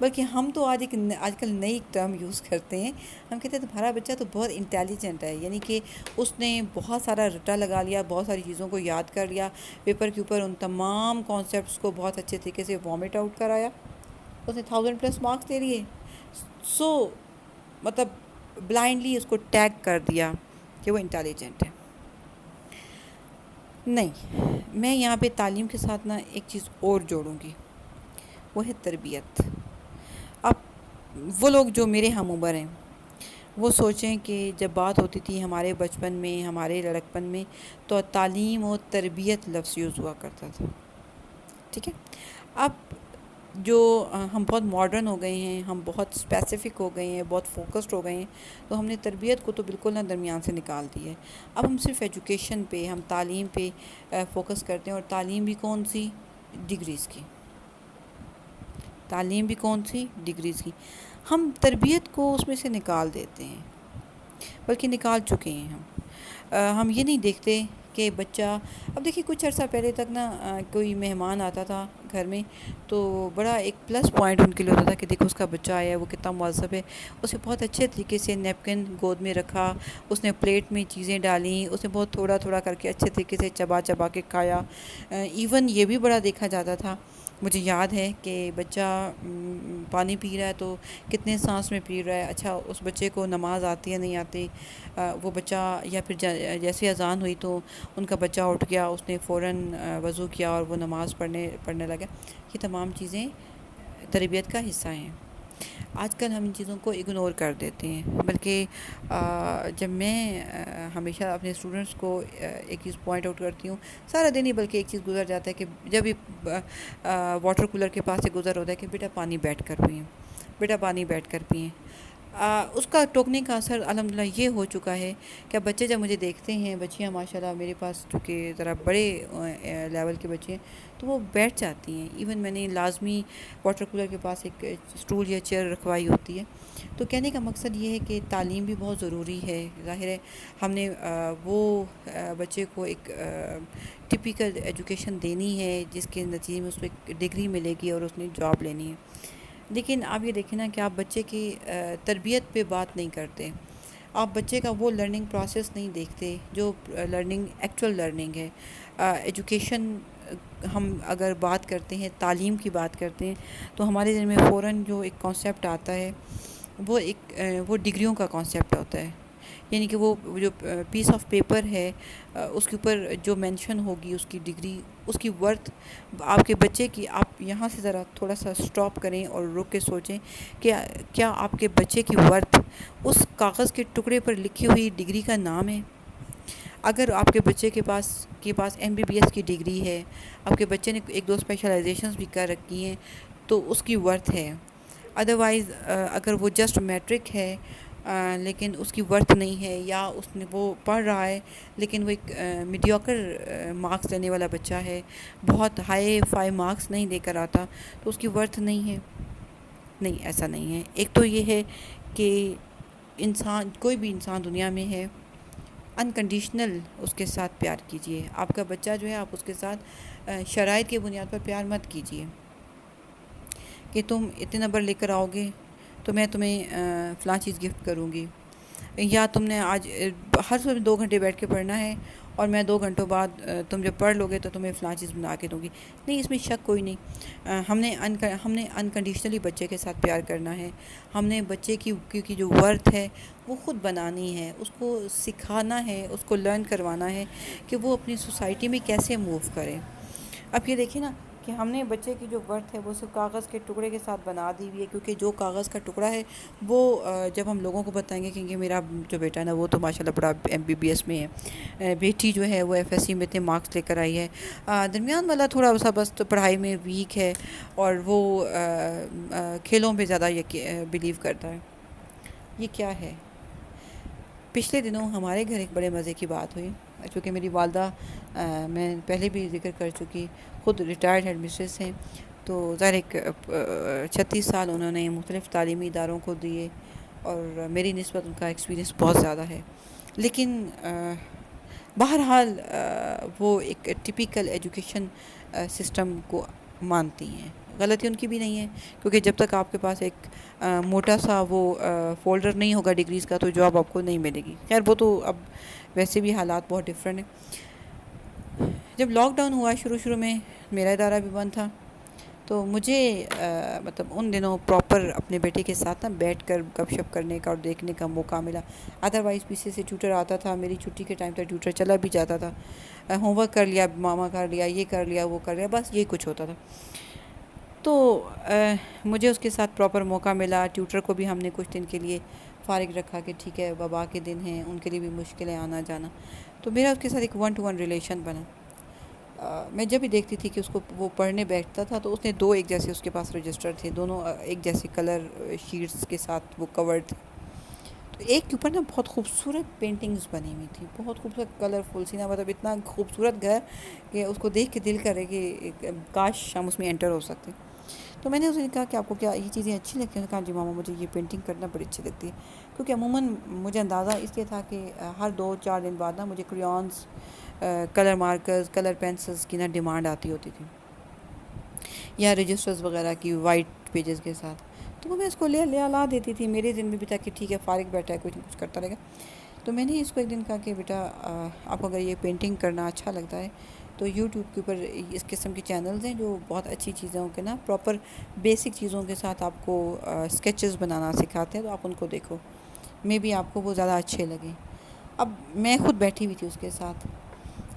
بلکہ ہم تو آج کل نئی ٹرم یوز کرتے ہیں. ہم کہتے ہیں تمہارا بچہ تو بہت انٹیلیجنٹ ہے، یعنی کہ اس نے بہت سارا رٹا لگا لیا، بہت ساری چیزوں کو یاد کر لیا، پیپر کے اوپر ان تمام کانسیپٹس کو بہت اچھے طریقے سے وامٹ آؤٹ کرایا، اس نے 1000+ مارکس لے لیے. سو مطلب بلائنڈلی اس کو ٹیگ کر دیا کہ وہ انٹیلیجنٹ ہے. نہیں، میں یہاں پہ تعلیم کے ساتھ نا ایک چیز اور جوڑوں گی، وہ ہے تربیت. اب وہ لوگ جو میرے ہم عمر ہیں وہ سوچیں کہ جب بات ہوتی تھی ہمارے بچپن میں، ہمارے لڑکپن میں، تو تعلیم و تربیت لفظ یوز ہوا کرتا تھا. ٹھیک ہے. اب جو ہم بہت ماڈرن ہو گئے ہیں، ہم بہت اسپیسیفک ہو گئے ہیں، بہت فوکسڈ ہو گئے ہیں، تو ہم نے تربیت کو تو بالکل نہ درمیان سے نکال دی ہے. اب ہم صرف ایجوکیشن پہ، ہم تعلیم پہ فوکس کرتے ہیں. اور تعلیم بھی کون سی؟ ڈگریز کی. تعلیم بھی کون سی؟ ڈگریز کی. ہم تربیت کو اس میں سے نکال دیتے ہیں، بلکہ نکال چکے ہیں ہم. ہم یہ نہیں دیکھتے کہ بچہ، اب دیکھیے کچھ عرصہ پہلے تک نا کوئی مہمان آتا تھا گھر میں تو بڑا ایک پلس پوائنٹ ان کے لیے ہوتا تھا کہ دیکھو اس کا بچہ آیا ہے، وہ کتنا مہذب ہے. اسے بہت اچھے طریقے سے نیپکن گود میں رکھا، اس نے پلیٹ میں چیزیں ڈالیں، اس نے بہت تھوڑا تھوڑا کر کے اچھے طریقے سے چبا چبا کے کھایا. ایون یہ بھی بڑا دیکھا جاتا تھا. مجھے یاد ہے کہ بچہ پانی پی رہا ہے تو کتنے سانس میں پی رہا ہے. اچھا اس بچے کو نماز آتی ہے نہیں آتی، وہ بچہ یا پھر جیسے اذان ہوئی تو ان کا بچہ اٹھ گیا، اس نے فوراً وضو کیا اور وہ نماز پڑھنے لگا. یہ تمام چیزیں تربیت کا حصہ ہیں. آج کل ہم ان چیزوں کو اگنور کر دیتے ہیں. بلکہ جب میں ہمیشہ اپنے اسٹوڈنٹس کو ایک چیز پوائنٹ آؤٹ کرتی ہوں، سارا دن ہی بلکہ ایک چیز گزر جاتا ہے کہ جب بھی واٹر کولر کے پاس سے گزر ہوتا ہے کہ بیٹا پانی بیٹھ کر پئیں، بیٹا پانی بیٹھ کر پئیں. اس کا ٹوکنے کا اثر الحمدللہ یہ ہو چکا ہے کہ بچے جب مجھے دیکھتے ہیں، بچیاں ماشاءاللہ میرے پاس چونکہ ذرا بڑے لیول کے بچے ہیں تو وہ بیٹھ جاتی ہیں. ایون میں نے لازمی واٹر کولر کے پاس ایک اسٹول یا چیئر رکھوائی ہوتی ہے. تو کہنے کا مقصد یہ ہے کہ تعلیم بھی بہت ضروری ہے. ظاہر ہے ہم نے وہ بچے کو ایک ٹپیکل ایجوکیشن دینی ہے جس کے نتیجے میں اس کو ایک ڈگری ملے گی اور اس نے جاب لینی ہے. لیکن آپ یہ دیکھیں نا کہ آپ بچے کی تربیت پہ بات نہیں کرتے، آپ بچے کا وہ لرننگ پروسیس نہیں دیکھتے جو لرننگ ایکچول لرننگ ہے. ایجوکیشن ہم اگر بات کرتے ہیں، تعلیم کی بات کرتے ہیں، تو ہمارے ذہن میں فوراً جو ایک کانسیپٹ آتا ہے وہ ڈگریوں کا کانسیپٹ ہوتا ہے. یعنی کہ وہ جو پیس آف پیپر ہے اس کے اوپر جو مینشن ہوگی اس کی ڈگری، اس کی ورتھ. آپ کے بچے کی، آپ یہاں سے ذرا تھوڑا سا سٹاپ کریں اور رک کے سوچیں کہ کیا آپ کے بچے کی ورتھ اس کاغذ کے ٹکڑے پر لکھی ہوئی ڈگری کا نام ہے؟ اگر آپ کے بچے کے پاس MBBS کی ڈگری ہے، آپ کے بچے نے 1-2 اسپیشلائزیشنز بھی کر رکھی ہیں، تو اس کی ورتھ ہے. ادروائز اگر وہ جسٹ میٹرک ہے لیکن اس کی ورتھ نہیں ہے، یا وہ پڑھ رہا ہے لیکن وہ ایک میڈیوکر مارکس لینے والا بچہ ہے، بہت ہائی 5 مارکس نہیں لے کر آتا، تو اس کی ورتھ نہیں ہے. نہیں، ایسا نہیں ہے. ایک تو یہ ہے کہ کوئی بھی انسان دنیا میں ہے، انکنڈیشنل اس کے ساتھ پیار کیجئے. آپ کا بچہ جو ہے آپ اس کے ساتھ شرائط کی بنیاد پر پیار مت کیجئے کہ تم اتنے نمبر لے کر آؤ گے تو میں تمہیں فلاں چیز گفٹ کروں گی، یا تم نے آج ہر صبح 2 گھنٹے بیٹھ کے پڑھنا ہے اور میں 2 گھنٹوں بعد تم جب پڑھ لو گے تو تمہیں فلاں چیز بنا کے دوں گی. نہیں، اس میں شک کوئی نہیں. ہم نے انکنڈیشنلی بچے کے ساتھ پیار کرنا ہے. ہم نے بچے کی جو ورتھ ہے وہ خود بنانی ہے، اس کو سکھانا ہے، اس کو لرن کروانا ہے کہ وہ اپنی سوسائٹی میں کیسے موو کرے. اب یہ دیکھیں نا کہ ہم نے بچے کی جو ورتھ ہے وہ صرف کاغذ کے ٹکڑے کے ساتھ بنا دی ہوئی ہے، کیونکہ جو کاغذ کا ٹکڑا ہے وہ جب ہم لوگوں کو بتائیں گے کہ میرا جو بیٹا ہے نا وہ تو ماشاءاللہ بڑا MBBS میں ہے، بیٹی جو ہے وہ FSC میں اتنے مارکس لے کر آئی ہے، درمیان والا تھوڑا سا بس پڑھائی میں ویک ہے اور وہ کھیلوں پہ زیادہ بلیو کرتا ہے. یہ کیا ہے؟ پچھلے دنوں ہمارے گھر ایک بڑے مزے کی بات ہوئی. چونکہ میری والدہ، میں پہلے بھی ذکر کر چکی، خود ریٹائرڈ ہیڈ مسٹریس ہیں، تو ظاہر 36 سال انہوں نے مختلف تعلیمی اداروں کو دیے اور میری نسبت ان کا ایکسپیرینس بہت زیادہ ہے. لیکن بہرحال وہ ایک ٹپیکل ایجوکیشن سسٹم کو مانتی ہیں. غلطی ان کی بھی نہیں ہے، کیونکہ جب تک آپ کے پاس ایک موٹا سا وہ فولڈر نہیں ہوگا ڈگریز کا تو جاب آپ کو نہیں ملے گی. خیر وہ تو اب ویسے بھی حالات بہت ڈفرینٹ ہیں. جب لاک ڈاؤن ہوا شروع میں میرا ادارہ بھی بند تھا، تو مجھے مطلب ان دنوں پراپر اپنے بیٹے کے ساتھ نا بیٹھ کر گپ شپ کرنے کا اور دیکھنے کا موقع ملا. ادروائز پیچھے سے ٹیوٹر آتا تھا، میری چھٹی کے ٹائم تک ٹیوٹر چلا بھی جاتا تھا، ہوم ورک کر لیا، ماما کر لیا، یہ کر لیا، وہ کر لیا، بس یہی کچھ ہوتا تھا. تو مجھے اس کے ساتھ پراپر موقع ملا. ٹیوٹر کو بھی ہم نے کچھ دن کے لیے فارغ رکھا کہ ٹھیک ہے وبا کے دن ہیں، ان کے لیے بھی مشکلیں آنا جانا. تو میرا اس کے ساتھ ایک 1-to-1 ریلیشن بنا. میں جب بھی دیکھتی تھی کہ اس کو وہ پڑھنے بیٹھتا تھا تو اس نے 2 ایک جیسے اس کے پاس رجسٹر تھے، دونوں ایک جیسے کلر شیٹس کے ساتھ وہ کورڈ تھے. تو ایک کے اوپر نا بہت خوبصورت پینٹنگز بنی ہوئی تھی، بہت خوبصورت کلرفل سی نا، مطلب اتنا خوبصورت گھر کہ اس کو دیکھ کے دل کرے کہ کاش ہم اس میں انٹر ہو سکتے. تو میں نے اسے کہا کہ آپ کو کیا یہ چیزیں اچھی لگتی ہیں؟ کہا جی ماما مجھے یہ پینٹنگ کرنا بڑی اچھی لگتی ہے. کیونکہ عموماً مجھے اندازہ اس لیے تھا کہ ہر 2-4 دن بعد نا مجھے crayons, colour markers, colour pencils کی نا ڈیمانڈ آتی ہوتی تھی، یا رجسٹرز وغیرہ کی وائٹ پیجز کے ساتھ. تو وہ میں اس کو لے لا دیتی تھی. میرے دن میں بھی تھا کہ ٹھیک ہے فارغ بیٹھا ہے کچھ نہ کچھ کرتا رہے گا. تو میں نے اس کو ایک دن کہا کہ بیٹا آپ کو اگر یہ پینٹنگ کرنا اچھا لگتا ہے تو یوٹیوب کے اوپر اس قسم کے چینلز ہیں جو بہت اچھی چیزوں کے نا پراپر بیسک چیزوں کے ساتھ آپ کو اسکیچز بنانا سکھاتے ہیں، تو آپ ان کو دیکھو، میں بھی آپ کو وہ زیادہ اچھے لگیں. اب میں خود بیٹھی ہوئی تھی اس کے ساتھ،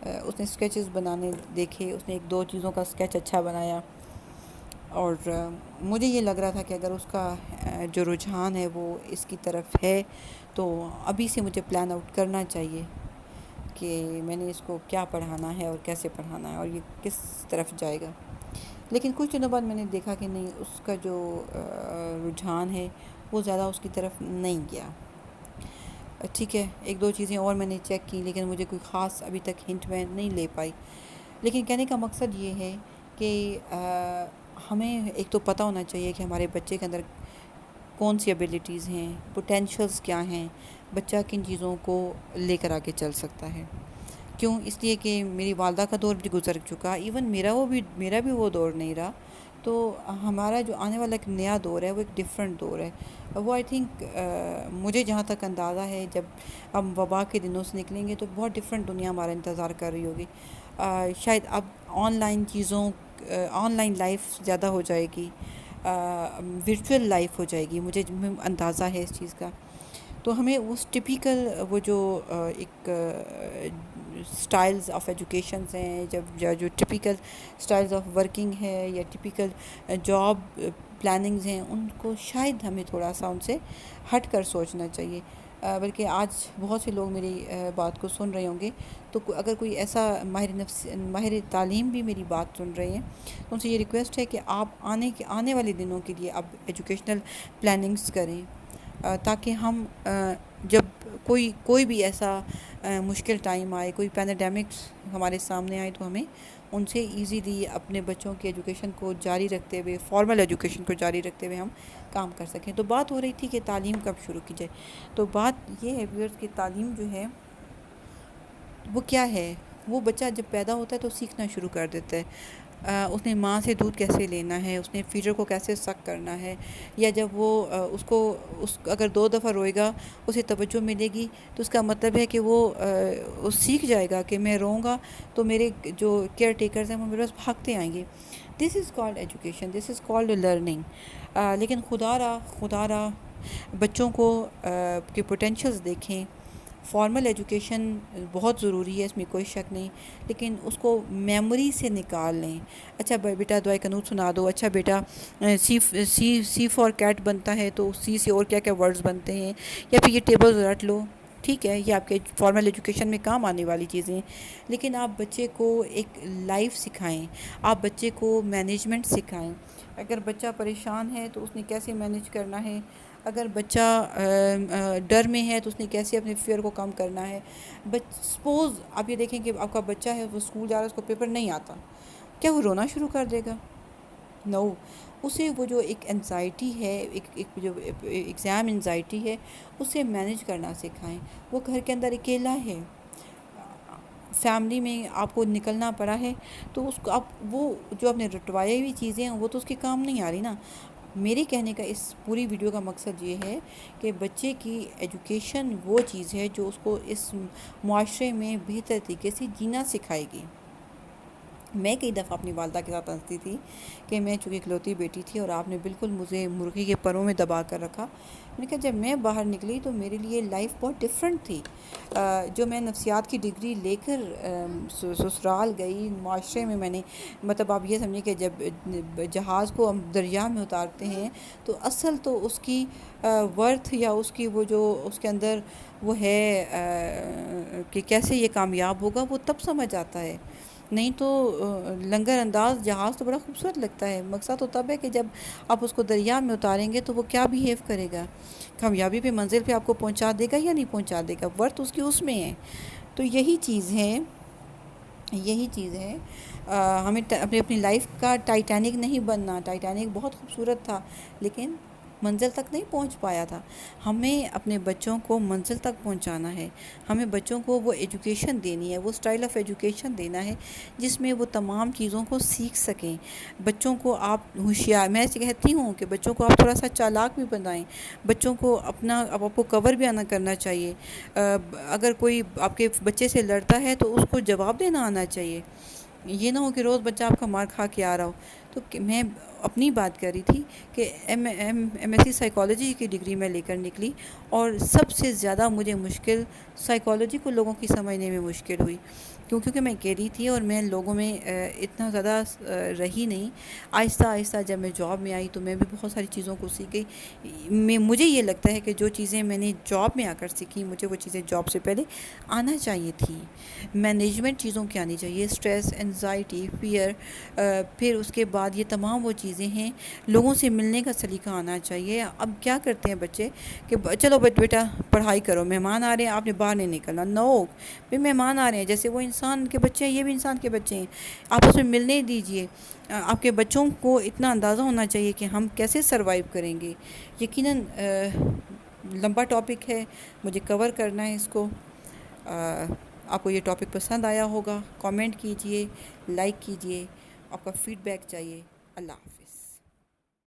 اس نے اسکیچز بنانے دیکھے، اس نے 1-2 چیزوں کا اسکیچ اچھا بنایا، اور مجھے یہ لگ رہا تھا کہ اگر اس کا جو رجحان ہے وہ اس کی طرف ہے تو ابھی سے مجھے پلان آؤٹ کرنا چاہیے کہ میں نے اس کو کیا پڑھانا ہے اور کیسے پڑھانا ہے اور یہ کس طرف جائے گا. لیکن کچھ دنوں بعد میں نے دیکھا کہ نہیں، اس کا جو رجحان ہے وہ زیادہ اس کی طرف نہیں گیا. ٹھیک ہے 1-2 چیزیں اور میں نے چیک کی لیکن مجھے کوئی خاص ابھی تک ہنٹ میں نہیں لے پائی. لیکن کہنے کا مقصد یہ ہے کہ ہمیں ایک تو پتہ ہونا چاہیے کہ ہمارے بچے کے اندر کون سی ایبیلٹیز ہیں، پوٹینشلز کیا ہیں، بچہ کن چیزوں کو لے کر آگے چل سکتا ہے. کیوں؟ اس لیے کہ میری والدہ کا دور بھی گزر چکا، ایون میرا بھی وہ دور نہیں رہا. تو ہمارا جو آنے والا ایک نیا دور ہے وہ ایک ڈیفرنٹ دور ہے. وہ آئی تھنک مجھے جہاں تک اندازہ ہے جب ہم وبا کے دنوں سے نکلیں گے تو بہت ڈیفرنٹ دنیا ہمارا انتظار کر رہی ہوگی. شاید اب آن لائن لائف زیادہ ہو جائے گی، ورچوئل لائف ہو جائے گی، مجھے اندازہ ہے اس چیز کا. تو ہمیں اس ٹپیکل وہ جو ایک سٹائلز آف ایجوکیشنز ہیں، جو ٹپیکل سٹائلز آف ورکنگ ہے یا ٹپیکل جاب پلاننگز ہیں، ان کو شاید ہمیں تھوڑا سا ان سے ہٹ کر سوچنا چاہیے. بلکہ آج بہت سے لوگ میری بات کو سن رہے ہوں گے، تو اگر کوئی ایسا ماہر تعلیم بھی میری بات سن رہے ہیں تو ان سے یہ ریکویسٹ ہے کہ آپ آنے والے دنوں کے لیے اب ایجوکیشنل پلاننگز کریں، تاکہ ہم جب کوئی بھی ایسا مشکل ٹائم آئے، کوئی پینیڈیمکس ہمارے سامنے آئے، تو ہمیں ان سے ایزیلی اپنے بچوں کی ایجوکیشن کو جاری رکھتے ہوئے، فارمل ایجوکیشن کو جاری رکھتے ہوئے ہم کام کر سکیں. تو بات ہو رہی تھی کہ تعلیم کب شروع کی جائے. تو بات یہ ہے ویورز کہ تعلیم جو ہے وہ کیا ہے. وہ بچہ جب پیدا ہوتا ہے تو سیکھنا شروع کر دیتا ہے. اس نے ماں سے دودھ کیسے لینا ہے، اس نے فیڈر کو کیسے سک کرنا ہے، یا جب وہ اگر 2 دفعہ روئے گا اسے توجہ ملے گی تو اس کا مطلب ہے کہ وہ سیکھ جائے گا کہ میں روؤں گا تو میرے جو کیئر ٹیکرز ہیں وہ میرے پاس بھاگتے آئیں گے. This is called education, this is called learning. لیکن خدا را بچوں کو کے پوٹینشلز دیکھیں. فارمل ایجوکیشن بہت ضروری ہے، اس میں کوئی شک نہیں، لیکن اس کو میموری سے نکال لیں. اچھا بیٹا دعائے قنوت سنا دو. اچھا بیٹا سی فار کیٹ بنتا ہے تو سی سے اور کیا کیا ورڈز بنتے ہیں، یا پھر یہ ٹیبلز رٹ لو. ٹھیک ہے، یہ آپ کے فارمل ایجوکیشن میں کام آنے والی چیزیں ہیں، لیکن آپ بچے کو ایک لائف سکھائیں، آپ بچے کو مینجمنٹ سکھائیں. اگر بچہ پریشان ہے تو اس نے کیسے مینیج کرنا ہے، اگر بچہ ڈر میں ہے تو اس نے کیسے اپنے فیئر کو کم کرنا ہے. سپوز آپ یہ دیکھیں کہ آپ کا بچہ ہے وہ اسکول جا رہا ہے، اس کو پیپر نہیں آتا، کیا وہ رونا شروع کر دے گا؟ نو. اسے وہ جو ایک انزائٹی ہے، ایک جو ایگزام انزائٹی ہے، اسے مینیج کرنا سکھائیں. وہ گھر کے اندر اکیلا ہے، فیملی میں آپ کو نکلنا پڑا ہے تو اس کو آپ وہ جو اپنے رٹوائی ہوئی چیزیں ہیں وہ تو اس کے کام نہیں آ رہی نا. میرے کہنے کا اس پوری ویڈیو کا مقصد یہ ہے کہ بچے کی ایجوکیشن وہ چیز ہے جو اس کو اس معاشرے میں بہتر طریقے سے جینا سکھائے گی. میں کئی دفعہ اپنی والدہ کے ساتھ ہنستی تھی کہ میں چونکہ اکلوتی بیٹی تھی اور آپ نے بالکل مجھے مرغی کے پروں میں دبا کر رکھا. میں نے کہا جب میں باہر نکلی تو میرے لیے لائف بہت ڈیفرنٹ تھی. جو میں نفسیات کی ڈگری لے کر سسرال گئی معاشرے میں نے مطلب آپ یہ سمجھیں کہ جب جہاز کو ہم دریا میں اتارتے ہیں تو اصل تو اس کی ورتھ یا اس کی وہ جو اس کے اندر وہ ہے کہ کیسے یہ کامیاب ہوگا وہ تب سمجھ آتا ہے. نہیں تو لنگر انداز جہاز تو بڑا خوبصورت لگتا ہے. مقصد تو تب ہے کہ جب آپ اس کو دریا میں اتاریں گے تو وہ کیا بیہیو کرے گا, کامیابی پہ منزل پہ آپ کو پہنچا دے گا یا نہیں پہنچا دے گا, ورتھ اس کی اس میں ہے. تو یہی چیز ہے ہمیں اپنی لائف کا ٹائٹینک نہیں بننا. ٹائٹینک بہت خوبصورت تھا لیکن منزل تک نہیں پہنچ پایا تھا. ہمیں اپنے بچوں کو منزل تک پہنچانا ہے. ہمیں بچوں کو وہ ایجوکیشن دینی ہے, وہ اسٹائل آف ایجوکیشن دینا ہے جس میں وہ تمام چیزوں کو سیکھ سکیں. بچوں کو آپ ہوشیار, میں کہتی ہوں کہ بچوں کو آپ تھوڑا سا چالاک بھی بنائیں. بچوں کو آپ کو کور بھی آنا کرنا چاہیے. اگر کوئی آپ کے بچے سے لڑتا ہے تو اس کو جواب دینا آنا چاہیے. یہ نہ ہو کہ روز بچہ آپ کا مار کھا کے آ رہا ہو. تو میں اپنی بات کر رہی تھی کہ ایم ایس سی سائیکالوجی کی ڈگری میں لے کر نکلی اور سب سے زیادہ مجھے مشکل سائیکالوجی کو لوگوں کی سمجھنے میں مشکل ہوئی کیونکہ میں کہہ رہی تھی اور میں لوگوں میں اتنا زیادہ رہی نہیں. آہستہ آہستہ جب میں جاب میں آئی تو میں بھی بہت ساری چیزوں کو سیکھ گئی. مجھے یہ لگتا ہے کہ جو چیزیں میں نے جاب میں آ کر سیکھی مجھے وہ چیزیں جاب سے پہلے آنا چاہیے تھی. مینجمنٹ چیزوں کی آنی چاہیے, اسٹریس, انزائٹی, فیئر, پھر اس کے بعد یہ تمام وہ چیزیں ہیں. لوگوں سے ملنے کا سلیقہ آنا چاہیے. اب کیا کرتے ہیں بچے کہ چلو بیٹا پڑھائی کرو, مہمان آ رہے ہیں آپ نے باہر نہیں نکلنا. نو, پھر مہمان آ رہے ہیں جیسے وہ انسان کے بچے ہیں یہ بھی انسان کے بچے ہیں, آپ اس میں ملنے دیجئے. آپ کے بچوں کو اتنا اندازہ ہونا چاہیے کہ ہم کیسے سروائیو کریں گے. یقیناً لمبا ٹاپک ہے, مجھے کور کرنا ہے اس کو. آپ کو یہ ٹاپک پسند آیا ہوگا, کامنٹ کیجئے, لائک کیجئے, آپ کا فیڈ بیک چاہیے. اللہ حافظ.